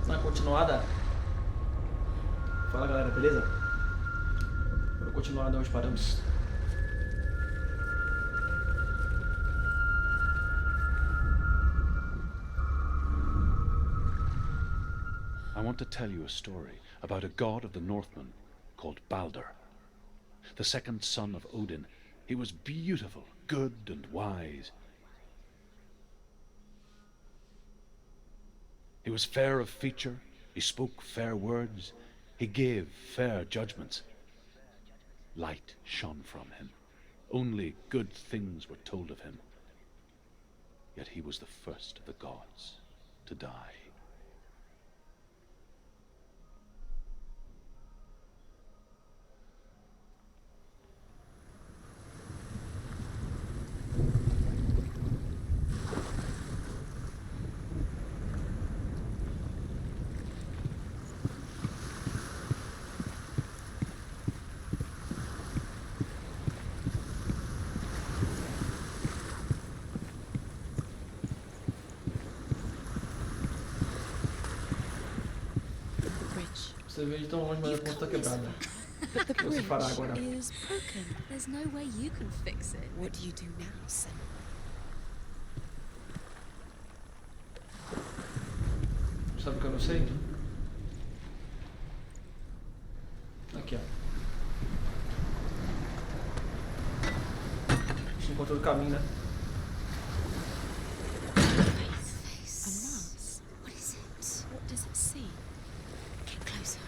Na continuada. Fala galera, beleza? Na continuada onde paramos. I want to tell you a story about a god of the Northmen called Balder. The second son of Odin, he was beautiful, good and wise. He was fair of feature, he spoke fair words, he gave fair judgments. Light shone from him. Only good things were told of him. Yet he was the first of the gods to die. Você vê de tão longe, mas a ponta tá quebrada. But the O que você fará bridge agora? is broken. There's no way you can fix it. What do you do now, Senua? Sabe o que eu não sei? Aqui, ó. A gente encontrou o caminho, né? A mask. What is it? What does it see? Get closer.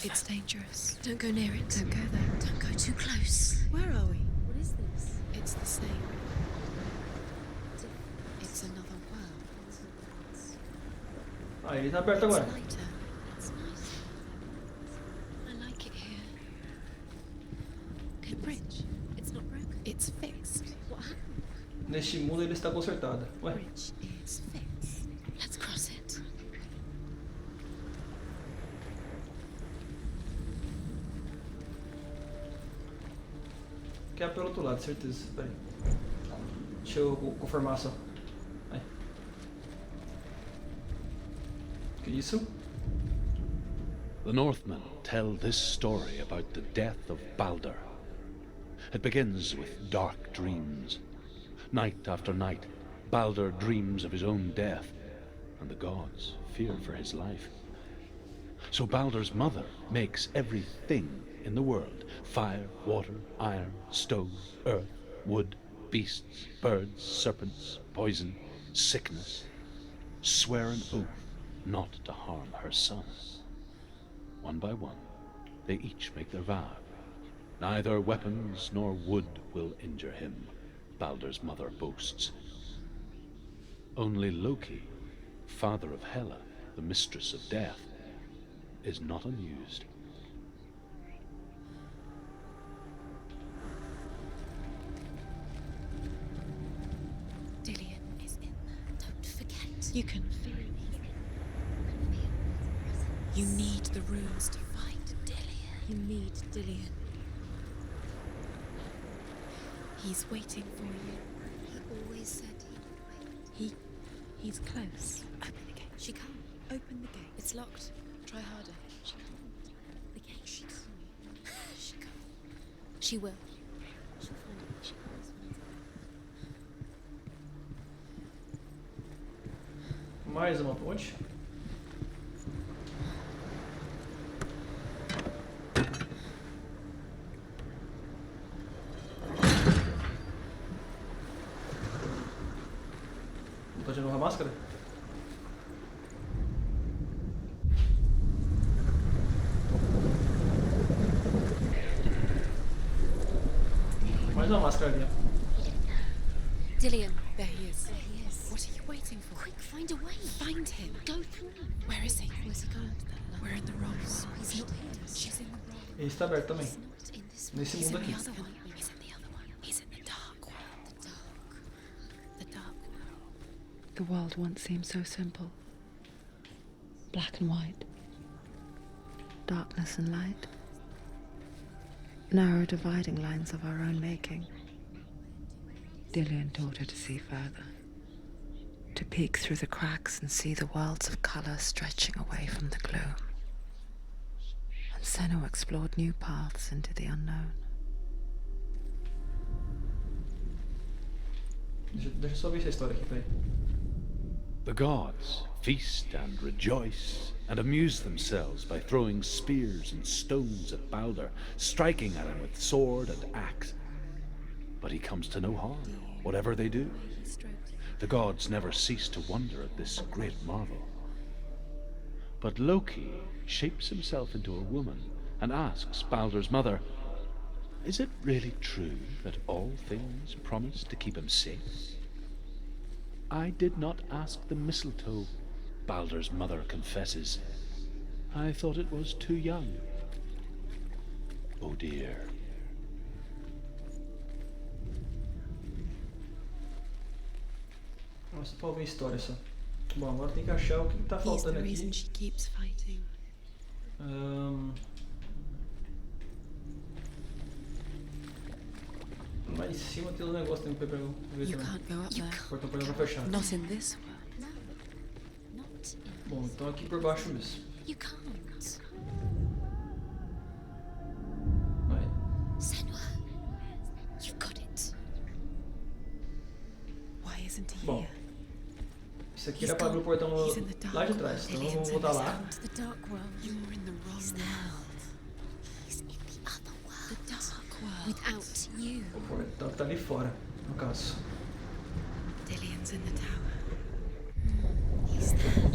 It's dangerous. Don't go near it. Don't go there. Don't go too close. Where are we? What is this? It's the same. It's another world. Ah, ele tá aberto agora. It's lighter. It's nicer. I like it here. The bridge. It's not broken. It's fixed. What happened? Neste mundo ele está consertado. The Ué, bridge is fixed. Let's cross it. que é pelo outro lado, certeza. Pera aí. Deixa eu confirmar só. Aí. Que isso? The Northmen tell this story about the death of Balder. It begins with dark dreams. Night after night, Balder dreams of his own death, and the gods fear for his life. So Balder's mother makes everything in the world: fire, water, iron, stone, earth, wood, beasts, birds, serpents, poison, sickness, swear an oath not to harm her son. One by one, they each make their vow. Neither weapons nor wood will injure him, Balder's mother boasts. Only Loki, father of Hela, the mistress of death, is not amused. Dillion is in there. Don't forget. You can feel it. You need the runes to find Dillion. You need Dillion. He's waiting for you. He always said he would wait. He's close. Open the gate. She can't. Open the gate. It's locked. Try harder. She can't. The gate. She can't. She can't. She will. She'll find it. She always finds it. Mais uma ponte. Botar de novo a máscara? Mais uma máscara ali, ó. Dillion. There he is. There he is. What are you waiting for? Quick, find a way. Find him. Go through. Where is he? Where's he gone? We're in the wrong. He's not here. She's in the wrong. Ele está aberto também. He's not in this Nesse He's mundo in the aqui. other one. He's in the other one. He's in the dark world. The dark world. The world once seemed so simple. Black and white. Darkness and light. Narrow dividing lines of our own making. Dillion taught her to see further. to peek through the cracks and see the worlds of color stretching away from the gloom. And Senua explored new paths into the unknown. Deixa eu só ver essa história aqui, peraí. The gods feast and rejoice and amuse themselves by throwing spears and stones at Balder, striking at him with sword and axe. But he comes to no harm, whatever they do. The gods never cease to wonder at this great marvel. But Loki shapes himself into a woman and asks Balder's mother, "Is it really true that all things promise to keep him safe?" "I did not ask the mistletoe," Balder's mother confesses. "I thought it was too young." Oh dear. Nossa, pra ouvir a história só. Bom, agora tem que achar o que tá He's faltando the reason aqui. she keeps fighting. Lá em cima tem um negócio também pra ver You também. can't go up there. O portão pra tá fechado. Not in this world. No, not in Bom, então aqui por baixo mesmo. You can't. Vai. Senua, you've got it. Why isn't he Bom, here? isso aqui era pra abrir o portão lá de trás, então vamos voltar lá. To the dark world. You're in the wrong He's world. there. He's in the other world. The dark world. Without you. O portão que tá ali fora, no caso. Dillion's in the tower. He's there.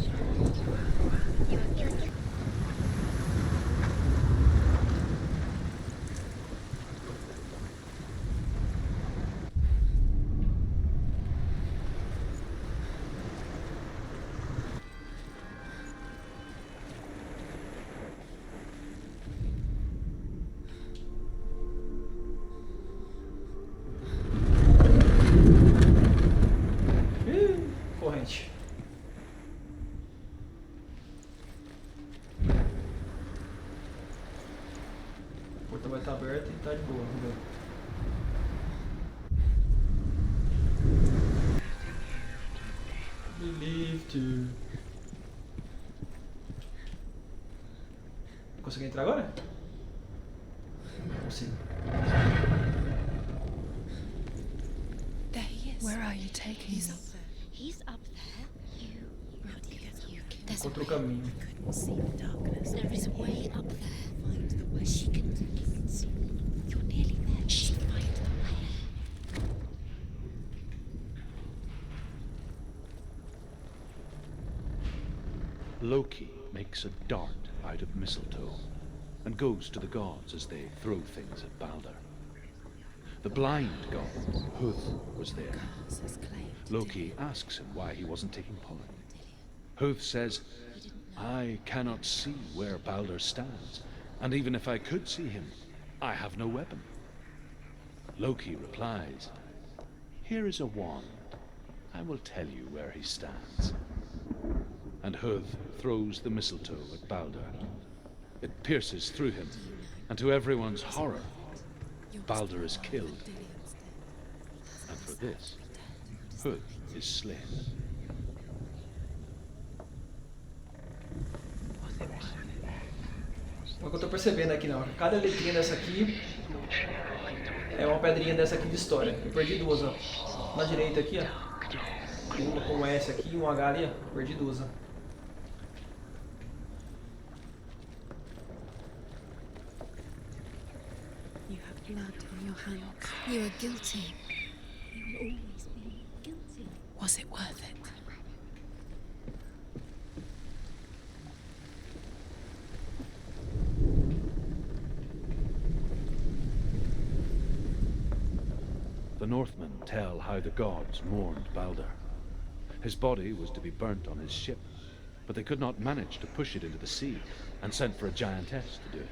Corrente. O portão vai estar aberto e tá de boa, vamos ver. Believe to. Consegui entrar agora? Consigo. There he is. Where are you taking He's me? up there. He's up there. How do you get up? There's a Encontrou o way. caminho. Couldn't see the darkness. There is a way up there. Find the way. She can see. You're nearly there. She'll find the way. Loki makes a dart out of mistletoe and goes to the gods as they throw things at Balder. The blind god, Huth, was there. Says claim to Loki asks him why he wasn't taking part. Huth says, "I cannot see where Balder stands, and even if I could see him, I have no weapon." Loki replies, "Here is a wand. I will tell you where he stands." And Huth throws the mistletoe at Balder. It pierces through him, and to everyone's horror, Balder is killed. Dillion's dead. And for this, Huth is slain. O que eu tô percebendo aqui na hora, cada letrinha dessa aqui é uma pedrinha dessa aqui de história. Eu perdi duas, ó. Na direita aqui, ó. Tem uma com um S aqui e um H ali, ó. Perdi duas, ó. You have blood on your hands. You are guilty. You will always be guilty. Was it worth it? The Northmen tell how the gods mourned Balder. His body was to be burnt on his ship, but they could not manage to push it into the sea, and sent for a giantess to do it.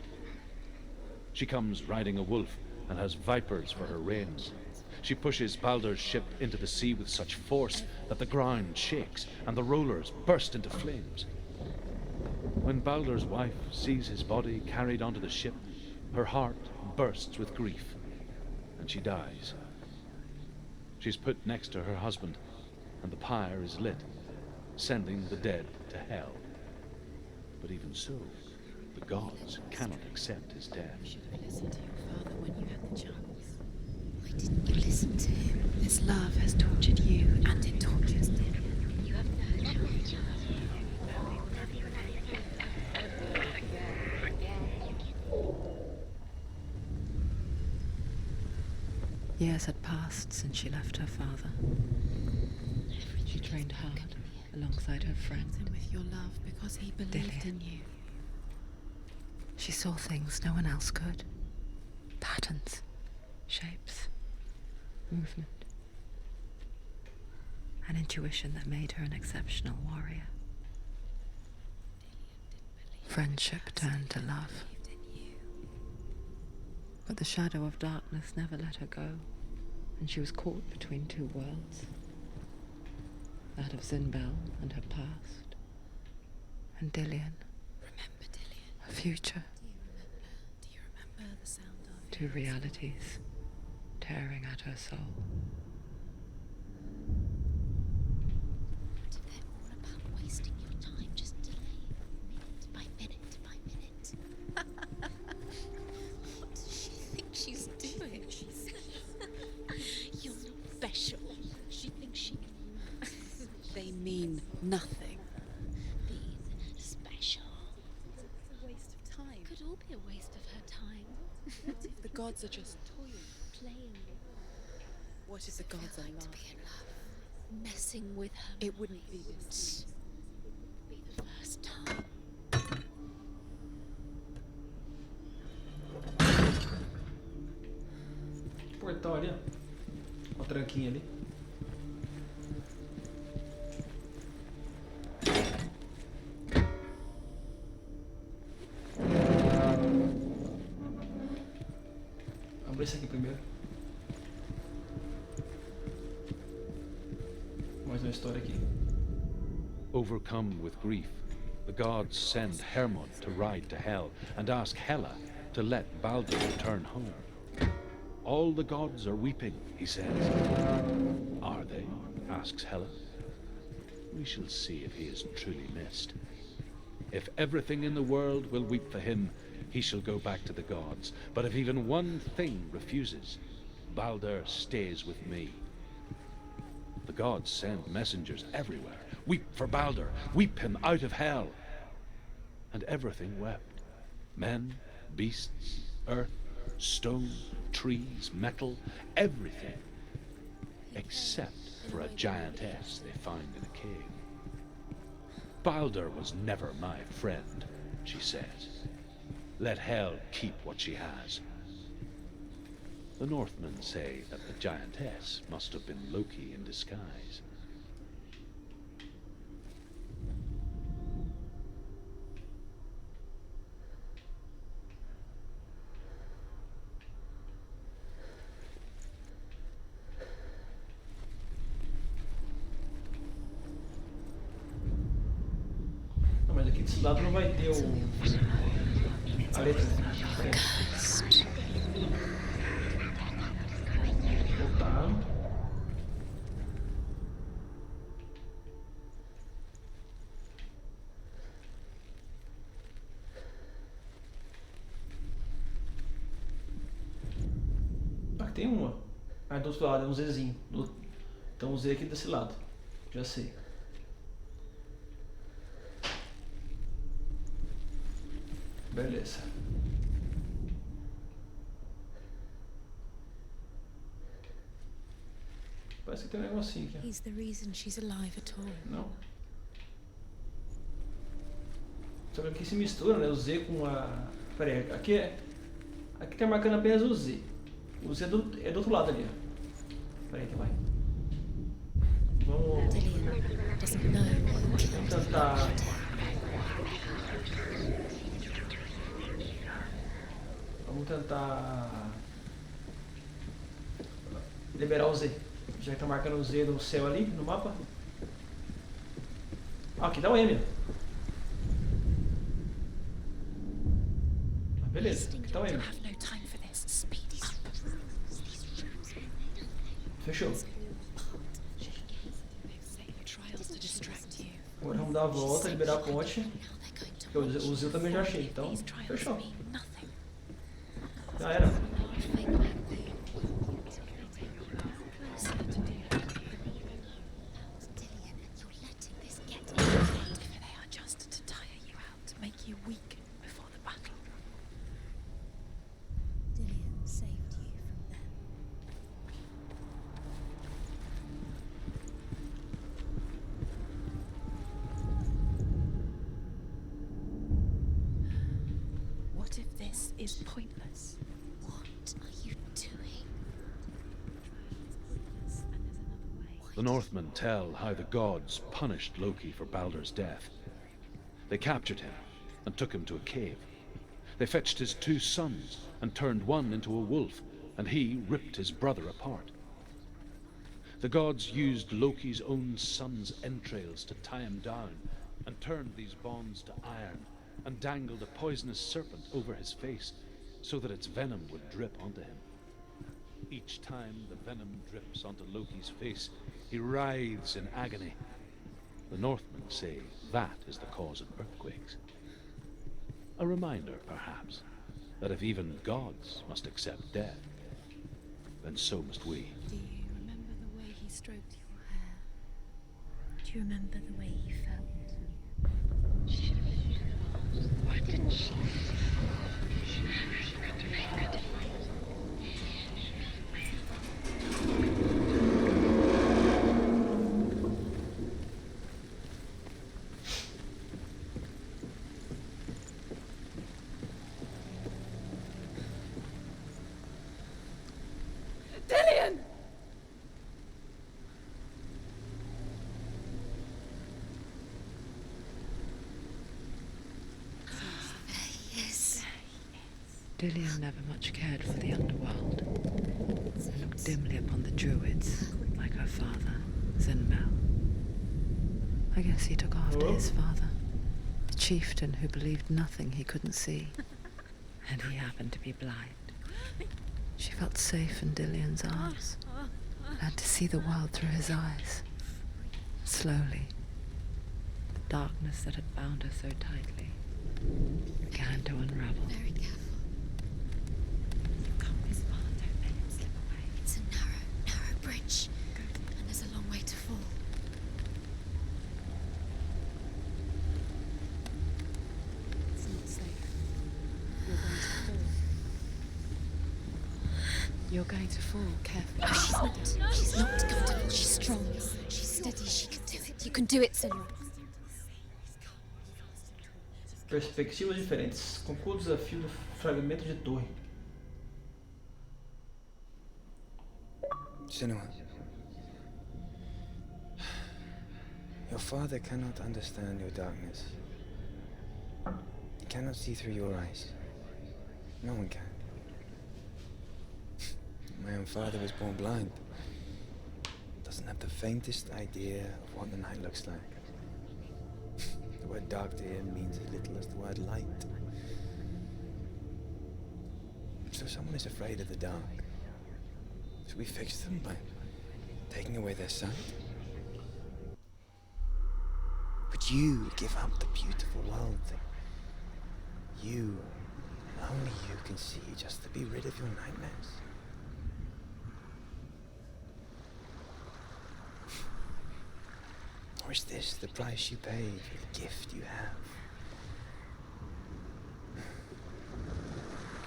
She comes riding a wolf and has vipers for her reins. She pushes Balder's ship into the sea with such force that the ground shakes and the rollers burst into flames. When Balder's wife sees his body carried onto the ship, her heart bursts with grief, and she dies. She's put next to her husband, and the pyre is lit, sending the dead to hell. But even so, the gods cannot accept his death. You should have listened to your father when you had the chance. Why didn't you listen to him? This love has tortured you, and it tortures him. You haven't had a chance. Years had passed since she left her father. She trained hard alongside her friend. And with your love, because he believed in you. She saw things no one else could. Patterns, shapes, movement. An intuition that made her an exceptional warrior. Friendship turned to love. But the shadow of darkness never let her go, and she was caught between two worlds. That of Zinbel and her past, and Dillian, Remember, Dillian? her future. Do you remember the sound of Two realities tearing at her soul. But they're all about wasting your time, just delay minute by minute by minute. What does she think she's doing? You're not special. She thinks she can They mean nothing. be special. It's a waste of time. Could all be a waste of her time. What if the gods are just toying? Playing What if the gods are like to love? be in love. Messing with her. It wouldn't be this. Be the first time. Portão ali, ó. Uma tranquinha ali. Abre esse aqui primeiro. Mais uma história aqui. Overcome with grief, the gods send Hermod to ride to Hell and ask Hela to let Baldur return home. All the gods are weeping, he says. Are they? Asks Hela. We shall see if he is truly missed. If everything in the world will weep for him, he shall go back to the gods. But if even one thing refuses, Baldur stays with me. The gods send messengers everywhere. Weep for Baldur, weep him out of hell. And everything wept. Men, beasts, earth, stone, trees, metal, everything. Except for a giantess they find in a cave. Baldur was never my friend, she says. Let Hel keep what she has. The Northmen say that the giantess must have been Loki in disguise. Não, mas aqui desse lado não vai ter o... a letra. Voltar. Aqui tem uma. Ah, do outro lado é um Zzinho. Então um Z aqui desse lado. Já sei. Beleza. Parece que tem um negocinho aqui. He's the reason she's alive at all. Não. Só que aqui se mistura, né? O Z com a... Pera aí, aqui é... Aqui tá marcando apenas o Z. O Z é do outro lado ali, ó. Pera aí que vai. Vamos... Dillian doesn't know who killed Vamos tentar... Vamos tentar... liberar o Z. Já que tá marcando o Z no céu ali, no mapa. Ah, aqui dá o M. Ah, beleza, aqui tá o M. have no time for this. Speed up. Fechou. They've said Agora vamos dar a volta, liberar a ponte. Now they're going to Porque o Zil também já achei, então These trials fechou. mean nothing. Já era. fake back there. Closer to Dillian. Dillian, you're letting this get in. They are just to tire you out, to make you weak before the battle. Dillian saved you from them. What if this is pointless? What are you doing? The Northmen tell how the gods punished Loki for Baldur's death. They captured him and took him to a cave. They fetched his 2 sons and turned one into a wolf, and he ripped his brother apart. The gods used Loki's own son's entrails to tie him down, and turned these bonds to iron, and dangled a poisonous serpent over his face, so that its venom would drip onto him. Each time the venom drips onto Loki's face, he writhes in agony. The Northmen say that is the cause of earthquakes. A reminder, perhaps, that if even gods must accept death, then so must we. Do you remember the way he stroked your hair? Do you remember the way he felt? Why didn't she? Dillian! Yes. Dillian never much cared for the underworld. Looked dimly upon the druids, like her father, Zinbel. I guess he took after his father, the chieftain who believed nothing he couldn't see. And he happened to be blind. She felt safe in Dillian's arms, learned to see the world through his eyes. Slowly, the darkness that had bound her so tightly began to unravel. Very careful. You've come this far, don't let him slip away. It's a narrow bridge. And there's a long way to fall. It's not safe. You're going to fall. You're going to fall. Carefully. No, she's not. She's not going to fall. She's strong. She's steady. She can do it. You can do it, Senua. Perspectivas diferentes. Conclua o desafio do fragmento de torre. Senua, your father cannot understand your darkness. He cannot see through your eyes. No one can. My own father was born blind. Doesn't have the faintest idea of what the night looks like. The word dark to him means as little as the word light. So someone is afraid of the dark. Should we fix them by taking away their sight? Would you give up the beautiful world that you, and only you can see, just to be rid of your nightmares? Or is this the price you pay for the gift you have?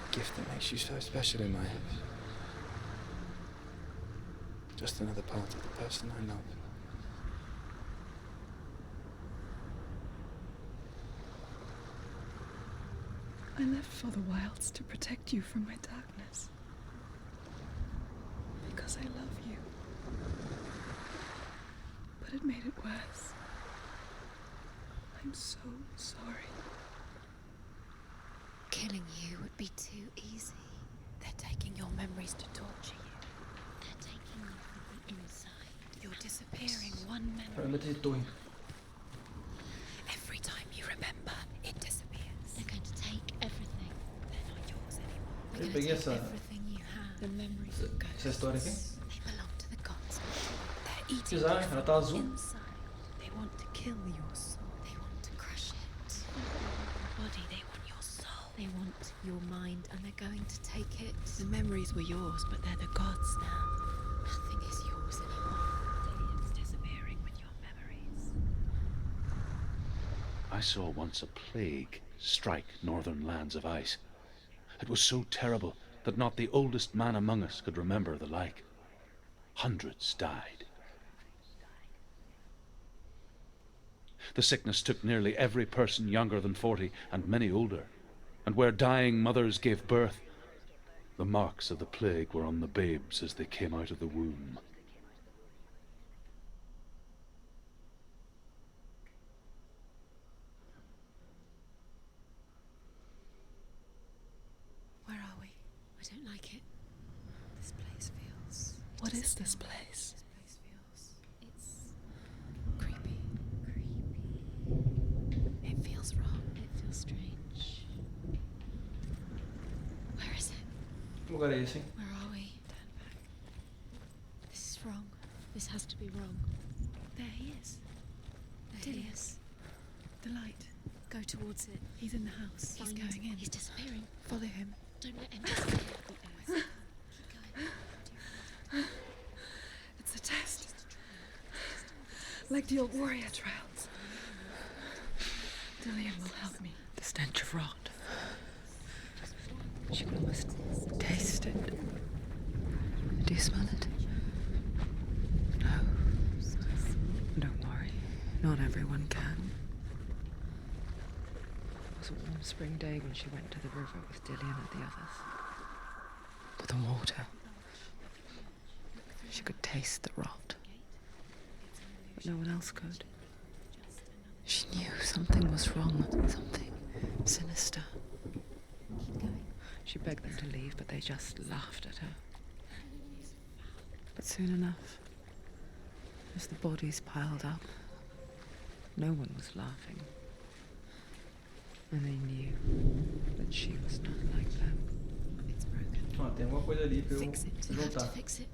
A gift that makes you so special in my eyes. Just another part of the person I love. I left for the wilds to protect you from my darkness. Because I love you. But it made it worse. I'm so sorry. Killing you would be too easy. They're taking your memories to torture you. They're taking you from the inside. You're disappearing one memory. Fragmento de torre. Every time you remember, it disappears. They're going to take everything. They're not yours anymore. Eu They're peguei going to essa, take everything you have. The memories of ghosts. essa história aqui. They belong to the gods. They're eating Apesar, you ela from tá azul. inside. They want to kill your soul. Body, they want your soul. They want your mind, and they're going to take it. The memories were yours, but they're the gods now. Nothing is yours anymore. It's disappearing with your memories. I saw once a plague strike northern lands of ice. It was so terrible that not the oldest man among us could remember the like. Hundreds died. The sickness took nearly every person younger than 40 and many older, and where dying mothers gave birth, the marks of the plague were on the babes as they came out of the womb. Where are we? I don't like it. This place feels... What is this place? This place feels... It's... creepy. It feels wrong. It feels strange. Where is it? Que lugar é esse, hein? Where are we? Turn back. This is wrong. This has to be wrong. There he is. There he is. The light. Go towards it. He's in the house. He's Find going in. He's disappearing. Follow him. Don't let him disappear. Keep going. It's a test. Like the old warrior trials. Dillian will help me. The stench of rot. She could almost taste it. Do you smell it? No. Don't worry. Not everyone can. It was a warm spring day when she went to the river with Dillian and the others. But the water. She could taste the rot. But no one else could. She knew something was wrong, something sinister. She begged them to leave, but they just laughed at her. But soon enough, as the bodies piled up, no one was laughing. And they knew that she was not like them. It's broken. Ó, tem alguma coisa ali pra eu Fix it. You have to juntar, fix it.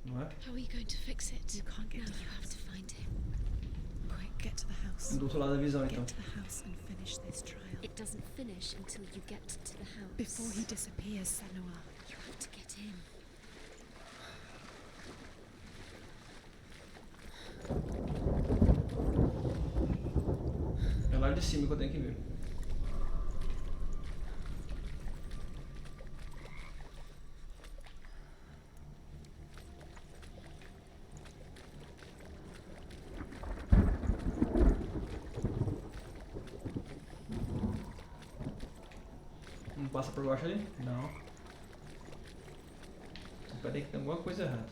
não é? How are you going to fix it? You can't get No, to the you have house. to find him. Quick, get to the house. Do outro lado da visão, então. Get to the house and finish this trial. It doesn't finish until you get to the house. Before he disappears, Senua. You have to get in. É lá de cima que eu tenho que ver. Não passa por baixo ali? Não. Peraí que tem alguma coisa errada.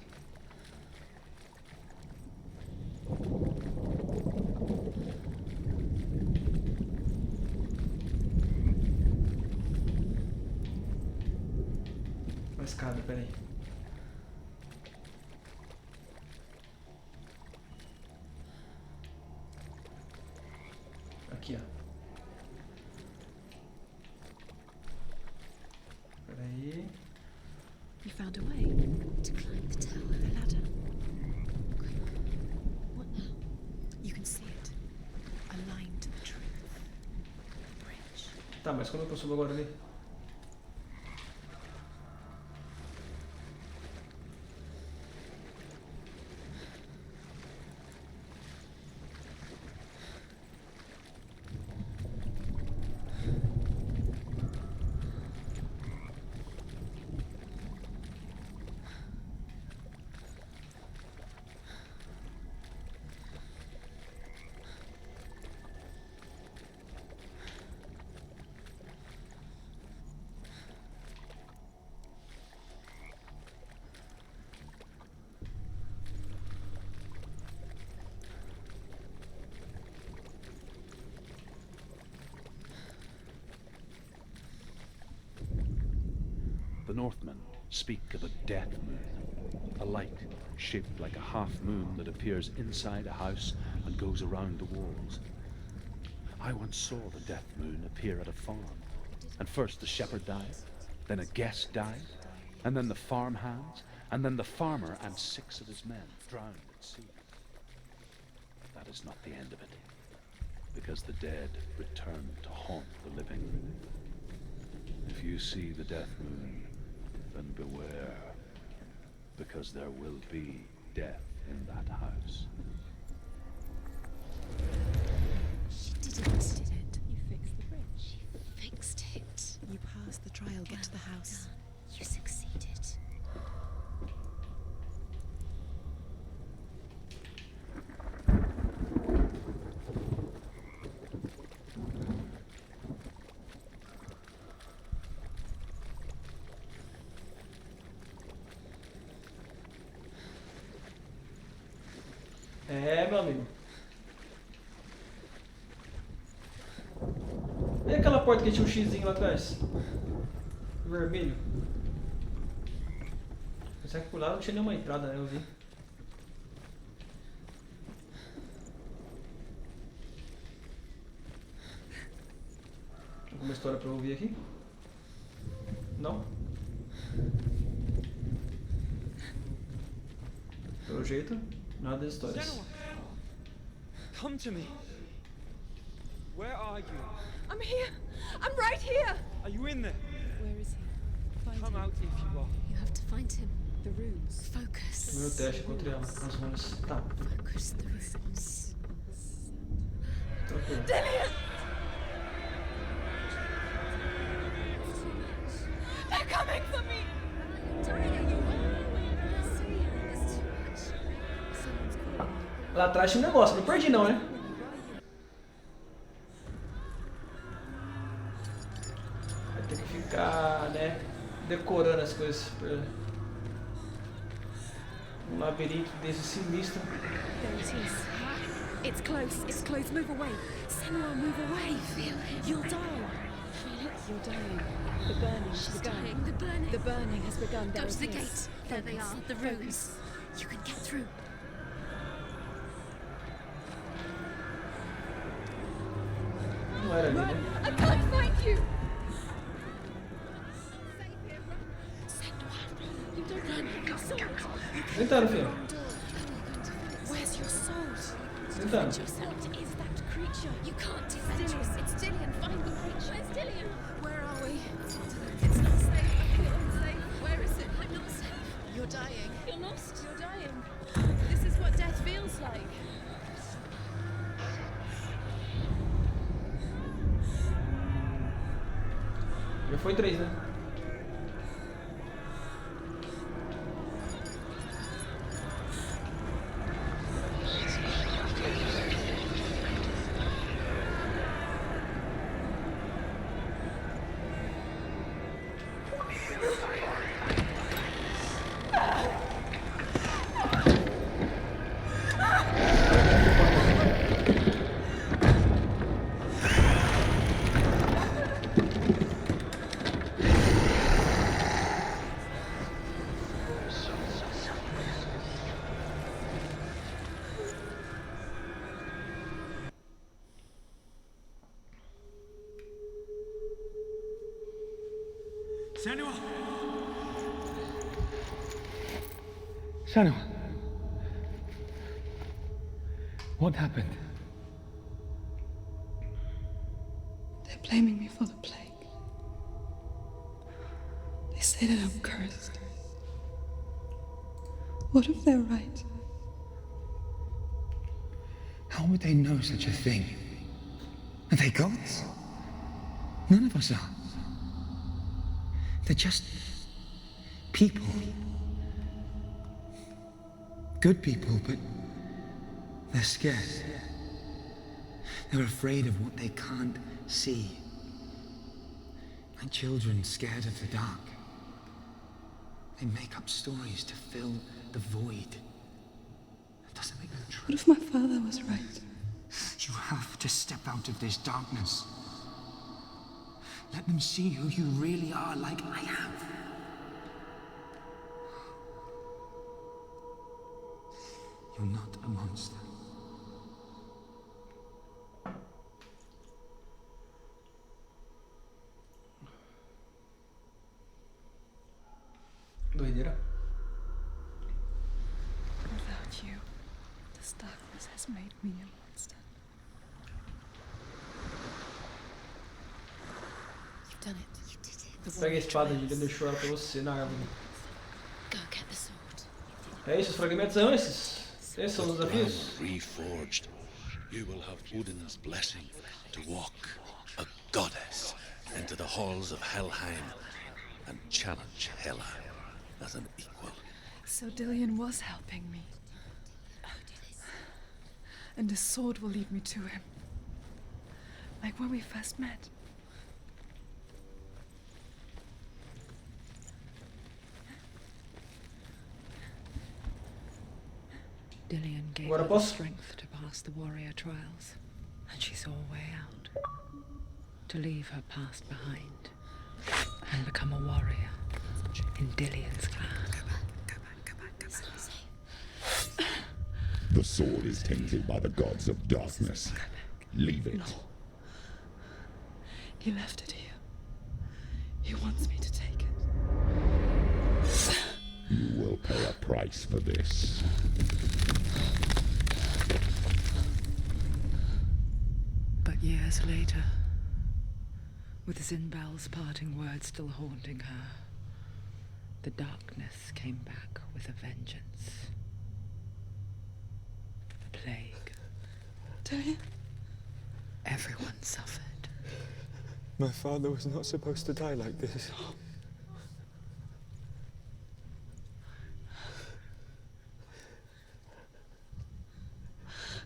Uma escada, peraí. Aqui, ó. Peraí. You found a way. To climb the tower. The ladder. Quick. What now? You can see it. Aligned to the truth. The bridge. Tá, mas como é que eu subo agora ali? The Northmen speak of a death moon, a light shaped like a half moon that appears inside a house and goes around the walls. I once saw the death moon appear at a farm, and first the shepherd died, then a guest died, and then the farm hands, and then the farmer and 6 of his men drowned at sea. That is not the end of it. because the dead return to haunt the living. If you see the death moon, then beware, because there will be death in that house. She didn't. Did it? You fixed the bridge. She fixed it. You passed the trial, get to the house. You succeeded. É, meu amigo. E aquela porta que tinha um xizinho lá atrás? Vermelho. Pensava que por lá não tinha nenhuma entrada, né? Eu vi. Alguma história pra eu ouvir aqui? Não? Pelo jeito, nada de histórias. Senua! Come to me! Where are you? I'm here. I'm right here. Are you in there? Where is he? Find Come him. out if you are. You have to find him. The runes. Focus. Meu teste, encontrei ela nas runas. Tá, Focus the runes. tranquilo. They're coming for me. Lá atrás tinha um negócio, não perdi não, né? Vai ter que ficar, né, decorando as coisas. Um labirinto desse sinistro. There it is. It's close. It's close. Move away. Senua, move away. Feel it. You'll die. Feel it. You're dying. The burning has She's begun. dying. The burning. The burning has begun. Go There to the it gate. is. There they Focus. are. The runes. You can get through. Não era ali, né? I can't find you. You don't run. Your sword. Tentando, filho. Where's your sword? Tentando. What is that creature? You can't do that. It's Dillian. Find the creature. Where's Dillian? Where are we? It's not safe. I feel unsafe. Where is it? I'm not safe. You're dying. You're lost. You're dying. This is what death feels like. Já foi 3, né? Senua! Senua! What happened? They're blaming me for the plague. They say that I'm cursed. What if they're right? How would they know such a thing? Are they gods? None of us are. They're just people. Good people, but they're scared. They're afraid of what they can't see. Like children scared of the dark. They make up stories to fill the void. That doesn't make them true. What if my father was right? You have to step out of this darkness. Let them see who you really are, like I have. You're not a monster. Doideira. Without you, this darkness has made me a monster. done it. You did it. Pega a espada, ele deixou ela pra você na árvore. Go get the sword. É isso, os fragmentos são esses. Esses são os desafios. Gramr reforged, you will have Odin's blessing to walk, a goddess, into the halls of Helheim and challenge Hela as an equal. So Dillion was helping me. And the sword will lead me to him. Like when we first met. Dillion gave Agora her the posso? strength to pass the warrior trials, and she saw a way out. To leave her past behind and become a warrior in Dillion's clan. The sword is tainted by the gods of darkness. Leave it. No. He left it here. He wants me to take it. You will pay a price for this. But years later, with Zinbel's parting words still haunting her, the darkness came back with a vengeance. The plague. Dillion? Everyone suffered. My father was not supposed to die like this.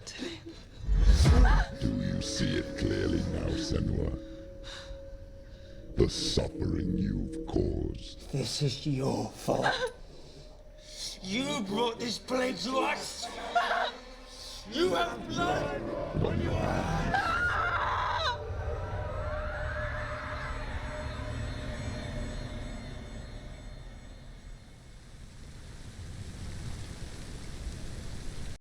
Dillion? Do you see it clearly now, Senua? The suffering you've caused. This is your fault. You brought this plague to us. You have blood on your hands.